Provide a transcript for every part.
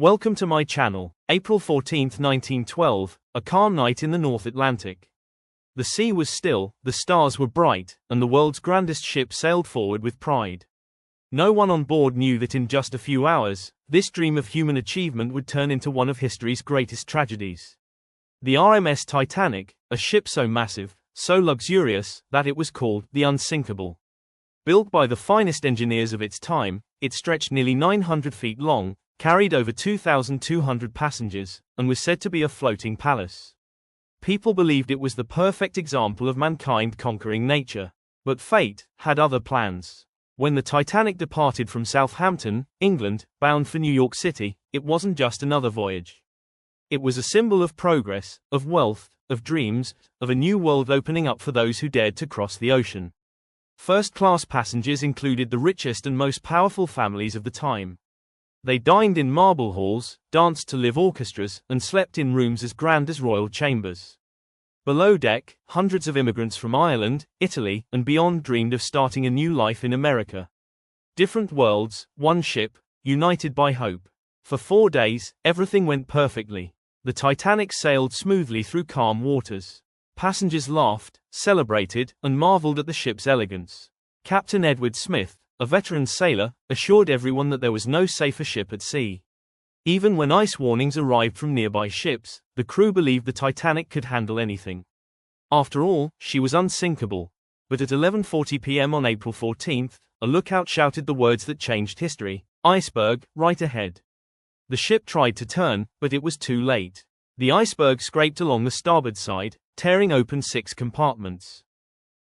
Welcome to my channel. April 14, 1912, a calm night in the North Atlantic. The sea was still, the stars were bright, and the world's grandest ship sailed forward with pride. No one on board knew that in just a few hours, this dream of human achievement would turn into one of history's greatest tragedies. The RMS Titanic, a ship so massive, so luxurious, that it was called the Unsinkable. Built by the finest engineers of its time, it stretched nearly 900 feet long, carried over 2,200 passengers, and was said to be a floating palace. People believed it was the perfect example of mankind conquering nature. But fate had other plans. When the Titanic departed from Southampton, England, bound for New York City, it wasn't just another voyage. It was a symbol of progress, of wealth, of dreams, of a new world opening up for those who dared to cross the ocean. First-class passengers included the richest and most powerful families of the time. They dined in marble halls, danced to live orchestras, and slept in rooms as grand as royal chambers. Below deck, hundreds of immigrants from Ireland, Italy, and beyond dreamed of starting a new life in America. Different worlds, one ship, united by hope. For 4 days, everything went perfectly. The Titanic sailed smoothly through calm waters. Passengers laughed, celebrated, and marveled at the ship's elegance. Captain Edward Smith, a veteran sailor, assured everyone that there was no safer ship at sea. Even when ice warnings arrived from nearby ships, the crew believed the Titanic could handle anything. After all, she was unsinkable. But at 11:40 p.m. on April 14, a lookout shouted the words that changed history: "Iceberg, right ahead." The ship tried to turn, but it was too late. The iceberg scraped along the starboard side, tearing open 6 compartments.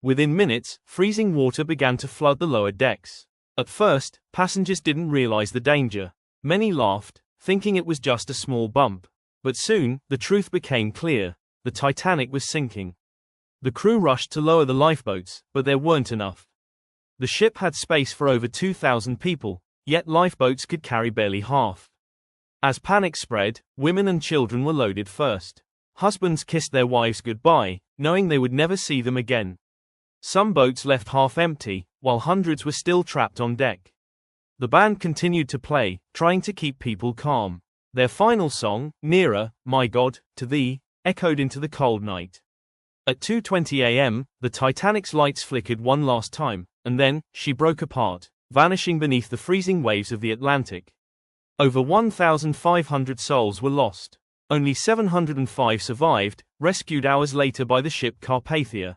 Within minutes, freezing water began to flood the lower decks. At first, passengers didn't realize the danger. Many laughed, thinking it was just a small bump. But soon, the truth became clear: the Titanic was sinking. The crew rushed to lower the lifeboats, but there weren't enough. The ship had space for over 2,000 people, yet lifeboats could carry barely half. As panic spread, women and children were loaded first. Husbands kissed their wives goodbye, knowing they would never see them again. Some boats left half empty, while hundreds were still trapped on deck. The band continued to play, trying to keep people calm. Their final song, "Nearer, My God, to Thee," echoed into the cold night. At 2:20 a.m., the Titanic's lights flickered one last time, and then, she broke apart, vanishing beneath the freezing waves of the Atlantic. Over 1,500 souls were lost. Only 705 survived, rescued hours later by the ship Carpathia.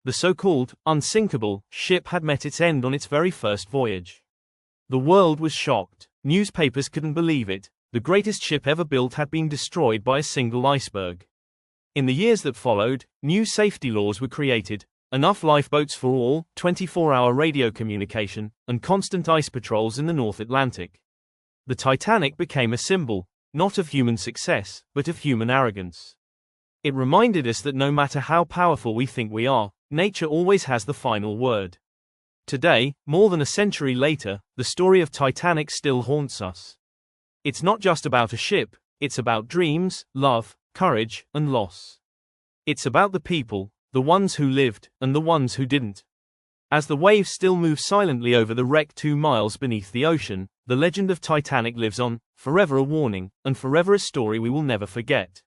The so-called unsinkable ship had met its end on its very first voyage. The world was shocked. Newspapers couldn't believe it. The greatest ship ever built had been destroyed by a single iceberg. In the years that followed, new safety laws were created: enough lifeboats for all, 24-hour radio communication, and constant ice patrols in the North Atlantic. The Titanic became a symbol, not of human success, but of human arrogance. It reminded us that no matter how powerful we think we are, nature always has the final word. Today, more than a century later, the story of Titanic still haunts us. It's not just about a ship, it's about dreams, love, courage, and loss. It's about the people, the ones who lived, and the ones who didn't. As the waves still move silently over the wreck 2 miles beneath the ocean, the legend of Titanic lives on, forever a warning, and forever a story we will never forget.